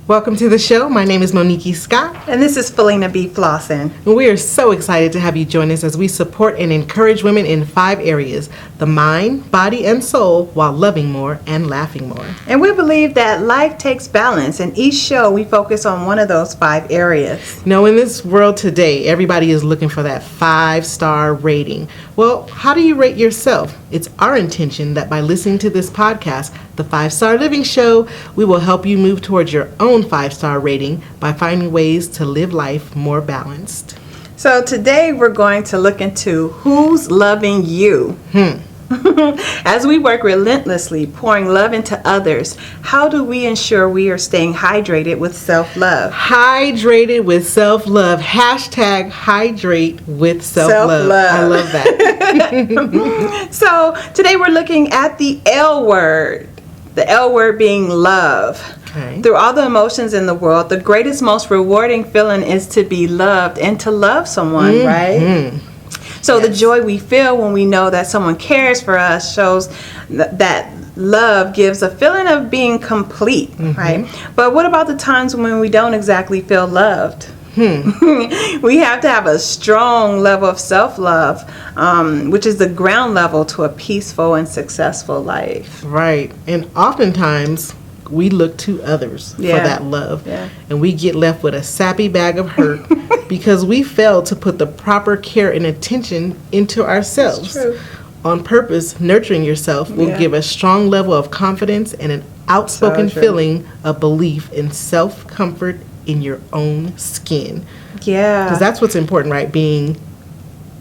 Welcome to the show. My name is Monickie Scott. And this is Felina B. Flossin. And we are so excited to have you join us as we support and encourage women in 5 areas: the mind, body, and soul, while loving more and laughing more. And we believe that life takes balance, and each show we focus on one of those 5 areas. Now, in this world today, everybody is looking for that 5-star rating. Well, how do you rate yourself? It's our intention that by listening to this podcast, the 5-Star Living Show, we will help you move towards your own 5-star rating by finding ways to live life more balanced. So today we're going to look into who's loving you. As we work relentlessly, pouring love into others, how do we ensure we are staying hydrated with self-love? Hydrated with self-love. Hashtag hydrate with self-love. I love that. So today we're looking at the L word. The L word being love. Okay. Through all the emotions in the world, the greatest, most rewarding feeling is to be loved and to love someone, right? So yes. The joy we feel when we know that someone cares for us shows that love gives a feeling of being complete, right? But what about the times when we don't exactly feel loved? We have to have a strong level of self-love, which is the ground level to a peaceful and successful life. Right. And oftentimes we look to others for that love. Yeah. And we get left with a sappy bag of hurt because we fail to put the proper care and attention into ourselves. That's true. On purpose, nurturing yourself will give a strong level of confidence and an outspoken feeling of belief in self-comfort in your own skin. Yeah. Because that's what's important, right? Being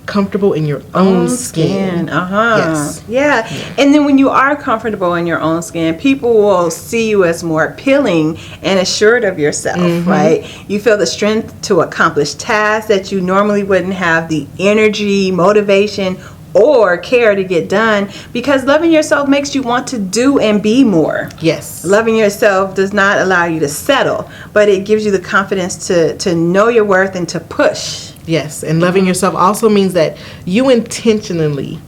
comfortable in your own skin. Yes. Yeah. And then when you are comfortable in your own skin, people will see you as more appealing and assured of yourself, right? You feel the strength to accomplish tasks that you normally wouldn't have the energy, motivation, or care to get done, because loving yourself makes you want to do and be more. Yes. Loving yourself does not allow you to settle, but it gives you the confidence to know your worth and to push. Yes, and loving yourself also means that you intentionally,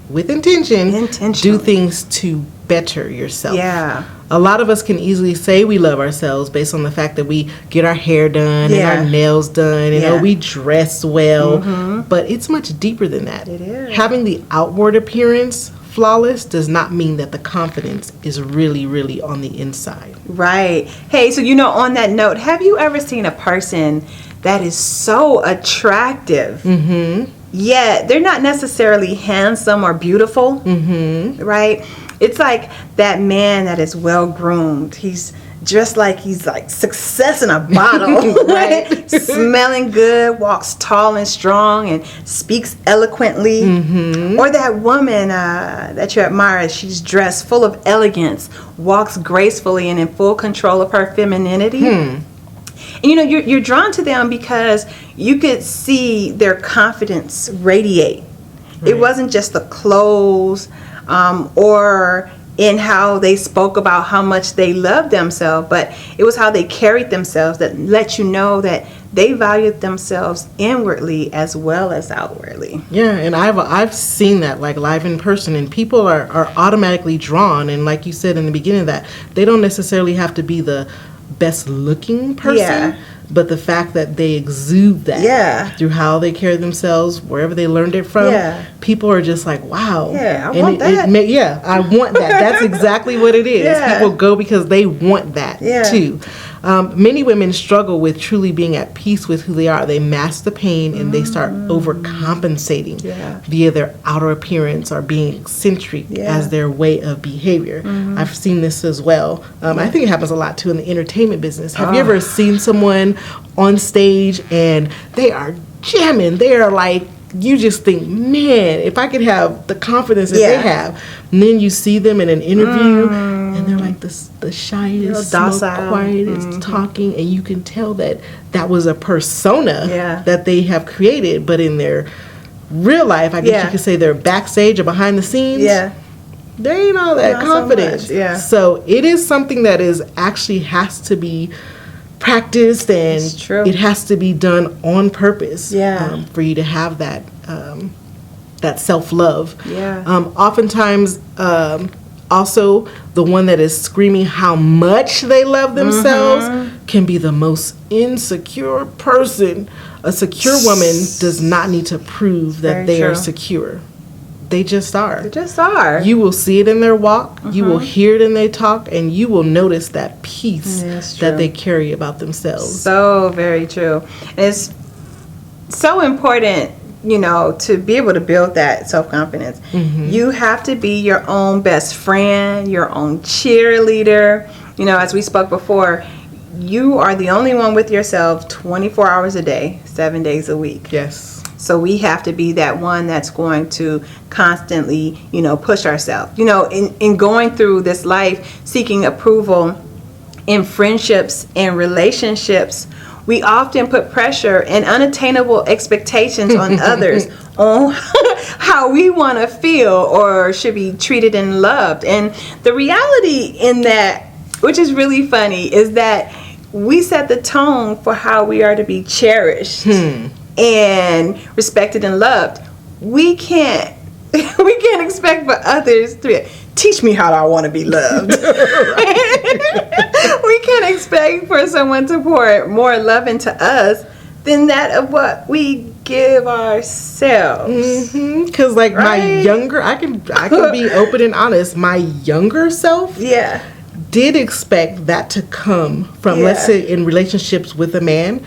with intention, do things to better yourself. Yeah. A lot of us can easily say we love ourselves based on the fact that we get our hair done and our nails done and we dress well, but it's much deeper than that. It is. Having the outward appearance flawless does not mean that the confidence is really, really on the inside. Right. Hey, so on that note, have you ever seen a person that is so attractive, yet they're not necessarily handsome or beautiful, right? It's like that man that is well groomed. He's dressed like he's like success in a bottle, right? Smelling good, walks tall and strong, and speaks eloquently. Or that woman that you admire, she's dressed full of elegance, walks gracefully and in full control of her femininity. And you're drawn to them because you could see their confidence radiate. It wasn't just the clothes or in how they spoke about how much they loved themselves, but it was how they carried themselves that let you know that they valued themselves inwardly as well as outwardly. Yeah, and I've seen that like live in person, and people are automatically drawn, and like you said in the beginning, that they don't necessarily have to be the best looking person, but the fact that they exude that through how they carry themselves, wherever they learned it from, people are just like, wow. I want that. I want that. That's exactly what it is. People go because they want that too. Many women struggle with truly being at peace with who they are. They mask the pain and they start overcompensating via their outer appearance or being eccentric as their way of behavior. I've seen this as well. I think it happens a lot too in the entertainment business. Have you ever seen someone on stage and they are jamming? They are like, you just think, man, if I could have the confidence that they have. And then you see them in an interview and they're like the shyest, most quietest, talking, and you can tell that was a persona that they have created, but in their real life, I guess you could say they're backstage or behind the scenes. They ain't all that confident. So it is something that is actually has to be practiced, and it has to be done on purpose for you to have that that self-love. Oftentimes, also the one that is screaming how much they love themselves can be the most insecure person. A secure woman does not need to prove that they are secure. They just are. They just are. You will see it in their walk. You will hear it in their talk, and you will notice that peace that they carry about themselves. So very true. And it's so important, you know, to be able to build that self-confidence. You have to be your own best friend, your own cheerleader. You know, as we spoke before, you are the only one with yourself 24 hours a day, 7 days a week. Yes. So we have to be that one that's going to constantly, you know, push ourselves. You know, in going through this life, seeking approval in friendships and relationships, we often put pressure and unattainable expectations on others on how we want to feel or should be treated and loved. And the reality in that, which is really funny, is that we set the tone for how we are to be cherished and respected and loved. We can't expect for others to teach me how I want to be loved. We can't expect for someone to pour more love into us than that of what we give ourselves. Because like my younger, I can be open and honest. My younger self, did expect that to come from, let's say, in relationships with a man.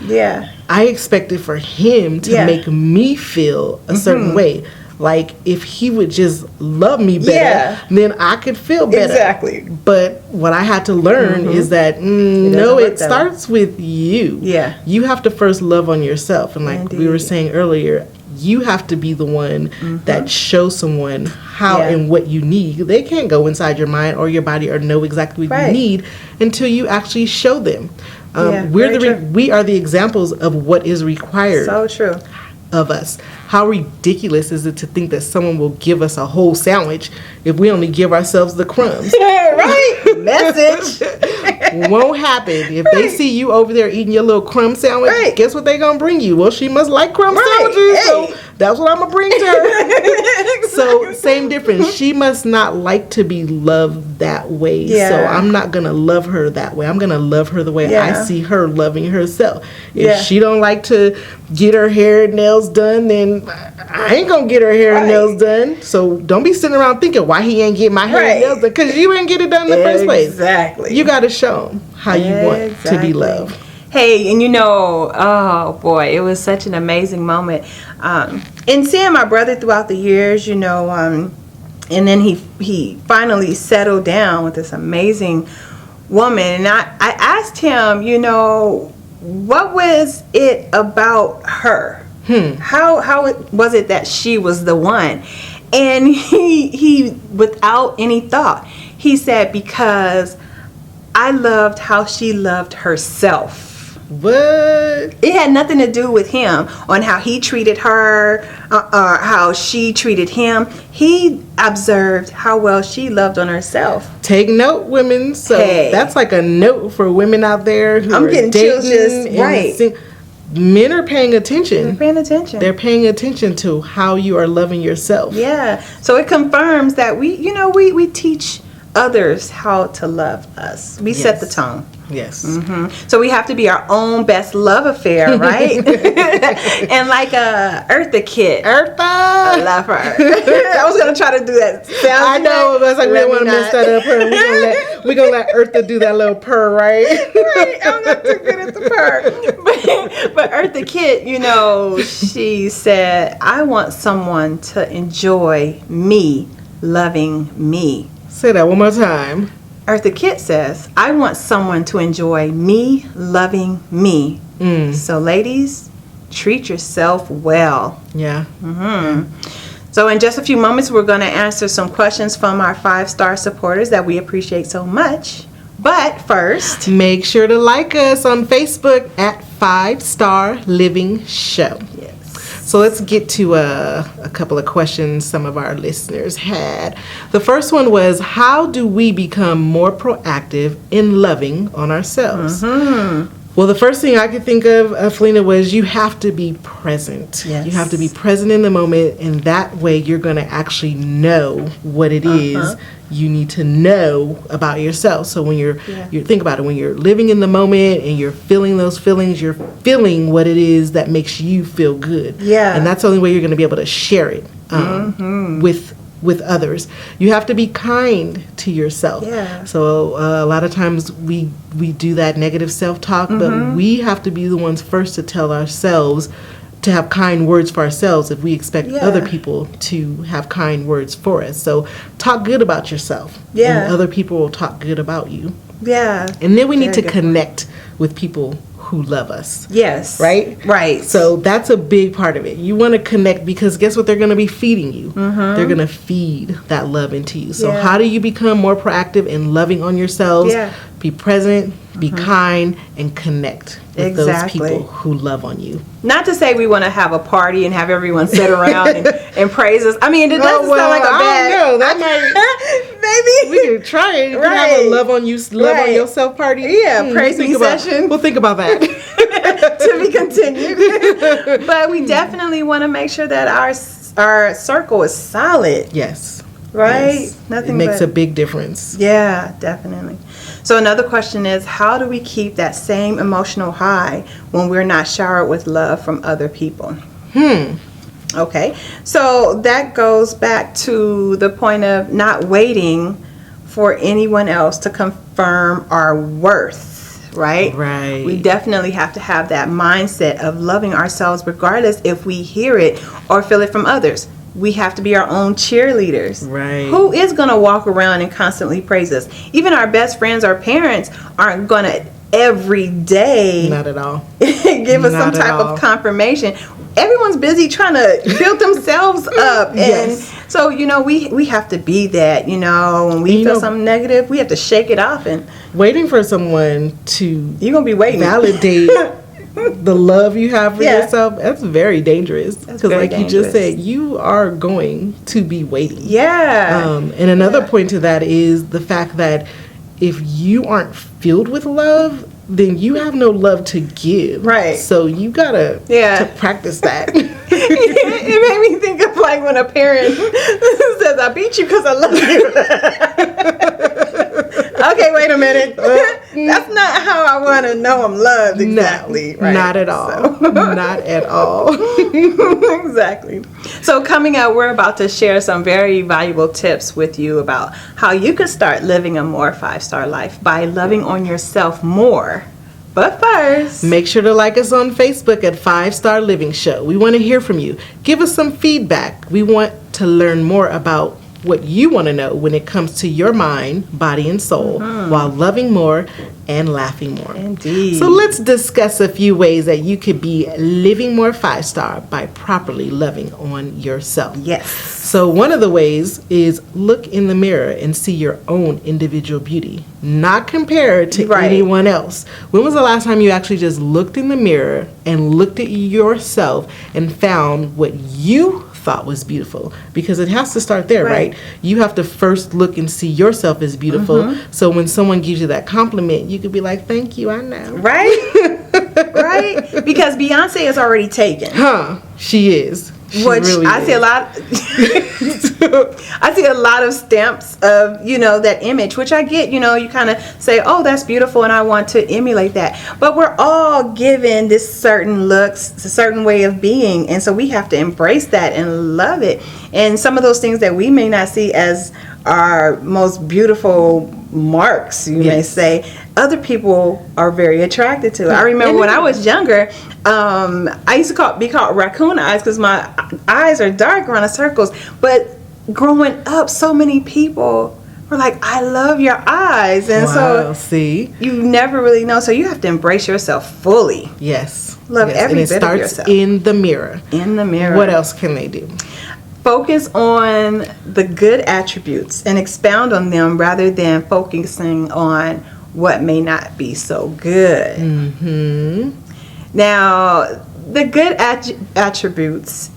I expected for him to make me feel a certain way. Like, if he would just love me better, then I could feel better. Exactly. But what I had to learn is that, no, it starts with you. You have to first love on yourself. And like we were saying earlier, you have to be the one that shows someone how and what you need. They can't go inside your mind or your body or know exactly what you need until you actually show them. We are the examples of what is required of us. How ridiculous is it to think that someone will give us a whole sandwich if we only give ourselves the crumbs? Message. Won't happen. If they see you over there eating your little crumb sandwich, guess what they're going to bring you? Well, she must like crumb sandwiches, so that's what I'm going to bring to her. So, same difference. She must not like to be loved that way. So, I'm not going to love her that way. I'm going to love her the way I see her loving herself. If she don't like to get her hair and nails done, then I ain't going to get her hair and nails done. So, don't be sitting around thinking why he ain't get my hair and nails done, because you ain't get it done in the first place. Exactly. You got to show them how you want to be loved. Hey, and you know, oh boy, it was such an amazing moment. And seeing my brother throughout the years, you know, and then he finally settled down with this amazing woman. And I asked him, you know, what was it about her? How was it that she was the one? And he without any thought, he said, because I loved how she loved herself. What? It had nothing to do with him on how he treated her or how she treated him. He observed how well she loved on herself. Take note, women. So that's like a note for women out there who are getting dating. Chills just Men are paying attention. They're paying attention. They're paying attention to how you are loving yourself. Yeah. So it confirms that we teach others how to love us. We set the tone. Yes. So we have to be our own best love affair, right? And like Eartha Kitt. I love her. I was going to try to do that. I know. That's like we don't want to mess that up. We're going to let Eartha do that little purr, right? Right. I'm not too good at the purr. But Eartha Kitt, you know, she said, I want someone to enjoy me loving me. Say that one more time. Eartha Kitt says, I want someone to enjoy me loving me. So ladies, treat yourself well. Yeah. So in just a few moments, we're going to answer some questions from our 5-star supporters that we appreciate so much. But first, make sure to like us on Facebook at 5-Star Living Show. Yes. So let's get to a couple of questions some of our listeners had. The first one was, how do we become more proactive in loving on ourselves? Well, the first thing I could think of, Felina, was you have to be present. Yes. You have to be present in the moment, and that way you're going to actually know what it is you need to know about yourself. So when you think about it, when you're living in the moment and you're feeling those feelings, you're feeling what it is that makes you feel good. Yeah. And that's the only way you're going to be able to share it with others. You have to be kind to yourself. Yeah. So a lot of times we do that negative self-talk, but we have to be the ones first to tell ourselves to have kind words for ourselves if we expect other people to have kind words for us. So talk good about yourself. Yeah. And other people will talk good about you. Yeah. And then we need to connect with people who love us. Yes. Right? Right. So that's a big part of it. You want to connect because guess what they're going to be feeding you? They're going to feed that love into you. So how do you become more proactive in loving on yourselves? Yeah. Be present, be kind, and connect with those people who love on you. Not to say we want to have a party and have everyone sit around and praise us. I mean, it doesn't sound like a bad. I don't know. That might. Maybe we can try it. You can have a love on yourself party. Yeah, praise me session. We'll think about that. To be continued. But we definitely want to make sure that our circle is solid. Yes. Right? Yes. Nothing it makes a big difference. Yeah, definitely. So another question is, how do we keep that same emotional high when we're not showered with love from other people? Okay. So that goes back to the point of not waiting for anyone else to confirm our worth, right? Right. We definitely have to have that mindset of loving ourselves regardless if we hear it or feel it from others. We have to be our own cheerleaders. Right. Who is going to walk around and constantly praise us? Even our best friends or parents aren't going to every day. Not at all. Give us some type of confirmation. Everyone's busy trying to build themselves up. And so, we have to be that, when we feel something negative, we have to shake it off. And waiting for someone to you're going to be waiting. Validate the love you have for yourself, that's very dangerous. Because like you just said, you are going to be waiting. Yeah. And another point to that is the fact that if you aren't filled with love, then you have no love to give. Right. So you gotta to practice that. It made me think of like when a parent says, I beat you because I love you. Okay, wait a minute. That's not how I want to know I'm loved exactly. No, right? Not at all. Not at all. Exactly. So coming up, we're about to share some very valuable tips with you about how you can start living a more 5-star life by loving on yourself more. But first, make sure to like us on Facebook at 5-Star Living Show. We want to hear from you. Give us some feedback. We want to learn more about what you want to know when it comes to your mind, body, and soul while loving more and laughing more. Indeed. So let's discuss a few ways that you could be living more 5-star by properly loving on yourself. Yes. So one of the ways is look in the mirror and see your own individual beauty, not compared to anyone else. When was the last time you actually just looked in the mirror and looked at yourself and found what you thought was beautiful? Because it has to start there, right? You have to first look and see yourself as beautiful. So when someone gives you that compliment, you could be like, thank you, I know. Right? Right? Because Beyonce is already taken. She is. She Which really I is. see a lot. I see a lot of stamps of that image, which I get. You kind of say, "Oh, that's beautiful," and I want to emulate that. But we're all given this certain looks, a certain way of being, and so we have to embrace that and love it. And some of those things that we may not see as our most beautiful marks, you may say, other people are very attracted to. I remember when I was younger, I used to be called raccoon eyes because my eyes are dark around the circles. But growing up, so many people were like, I love your eyes. And so see, you never really know. So you have to embrace yourself fully. Yes. Love every and it bit starts of yourself. in the mirror. In the mirror. What else can they do? Focus on the good attributes and expound on them rather than focusing on what may not be so good. Now, the good attributes,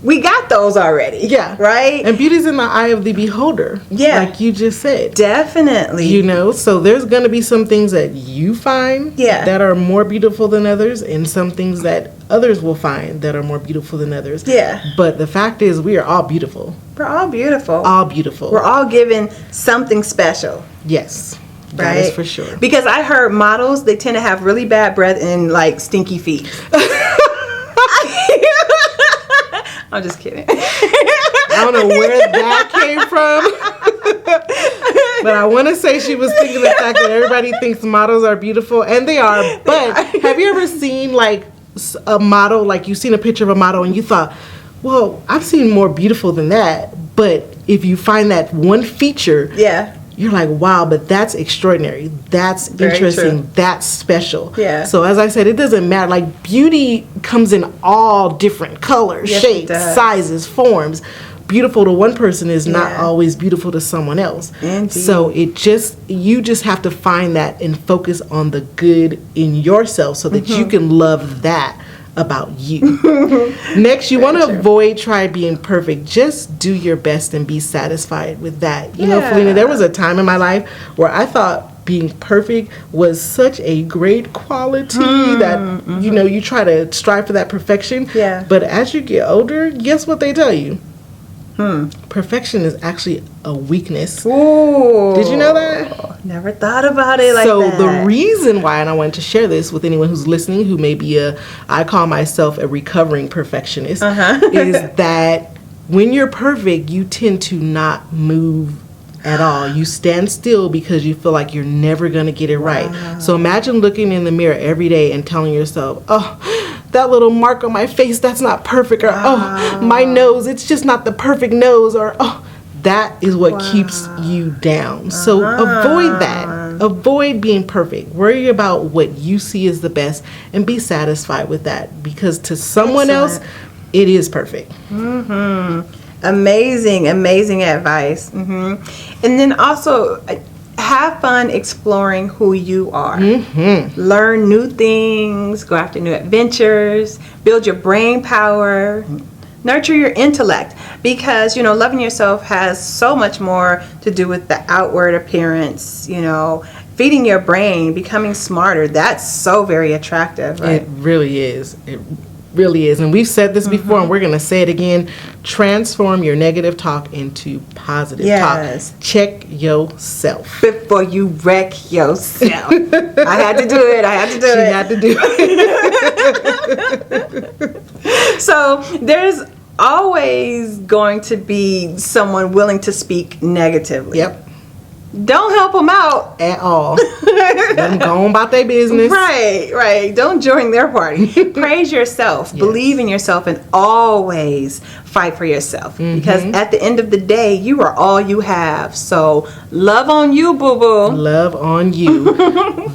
we got those already. Yeah. Right? And beauty's in the eye of the beholder. Yeah. Like you just said. Definitely. You know, so there's going to be some things that you find that are more beautiful than others, and some things that others will find that are more beautiful than others. Yeah. But the fact is, we are all beautiful. We're all beautiful. All beautiful. We're all given something special. Yes. That Right? is for sure. Because I heard models, they tend to have really bad breath and like stinky feet. I'm just kidding. I don't know where that came from. But I want to say she was thinking the fact that everybody thinks models are beautiful, and they are. But have you ever seen like a model, like you've seen a picture of a model and you thought, well, I've seen more beautiful than that. But if you find that one feature, you're like, wow, but that's extraordinary. That's Very interesting. true. That's special. Yeah. So as I said, it doesn't matter. Like beauty comes in all different colors, Yes, it shapes, does. sizes, forms. Beautiful to one person is not Yeah. always beautiful to someone else. Indeed. So you just have to find that and focus on the good in yourself so that you can love that about you. Next, you want to avoid try being perfect. Just do your best and be satisfied with that. You know, Felina, there was a time in my life where I thought being perfect was such a great quality that, you know, you try to strive for that perfection. Yeah. But as you get older, guess what they tell you? Perfection is actually a weakness. Ooh. Did you know that? Never thought about it like so that. the reason why, and I wanted to share this with anyone who's listening who may be I call myself a recovering perfectionist, is that when you're perfect, you tend to not move at all. You stand still because you feel like you're never going to get it right. So imagine looking in the mirror every day and telling yourself, oh, that little mark on my face, that's not perfect, or oh, my nose, it's just not the perfect nose, or oh, that is what keeps you down. So avoid that. Avoid being perfect. Worry about what you see as the best and be satisfied with that, because to someone else, it is perfect. Amazing advice. And then also have fun exploring who you are. Learn new things, go after new adventures, build your brain power, nurture your intellect, because, you know, loving yourself has so much more to do with the outward appearance, you know, feeding your brain, becoming smarter. That's so very attractive, right? It really is. It really is. And we've said this before, and we're going to say it again. Transform your negative talk into positive talk. Check yourself before you wreck yourself. I had to do it. She had to do it. So there's always going to be someone willing to speak negatively. Yep. Don't help them out at all. Let them go on about their business. Right. Don't join their party. Praise yourself. Yes. Believe in yourself, and always fight for yourself. Because at the end of the day, you are all you have. So love on you, boo-boo. Love on you.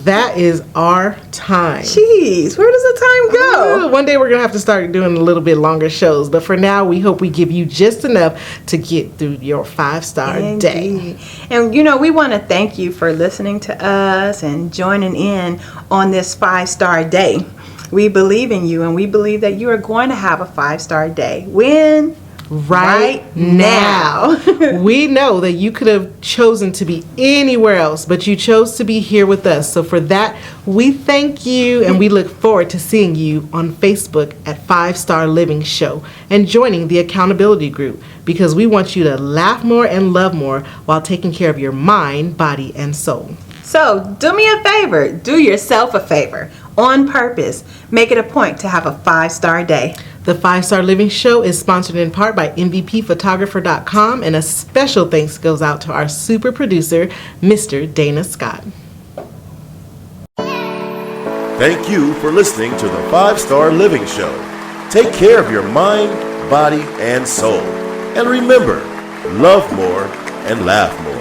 That is our time. Jeez, where does the time go? One day we're going to have to start doing a little bit longer shows. But for now, we hope we give you just enough to get through your 5-star day. And, you know, we want to thank you for listening to us and joining in on this 5-star day. We believe in you, and we believe that you are going to have a 5-star day. When? Right now. We know that you could have chosen to be anywhere else, but you chose to be here with us. So for that, we thank you, and we look forward to seeing you on Facebook at 5-Star Living Show and joining the accountability group, because we want you to laugh more and love more while taking care of your mind, body, and soul. So do me a favor. Do yourself a favor. On purpose. Make it a point to have a 5-star day. The 5-Star Living Show is sponsored in part by MVPphotographer.com, and a special thanks goes out to our super producer, Mr. Dana Scott. Thank you for listening to the 5-Star Living Show. Take care of your mind, body, and soul. And remember, love more and laugh more.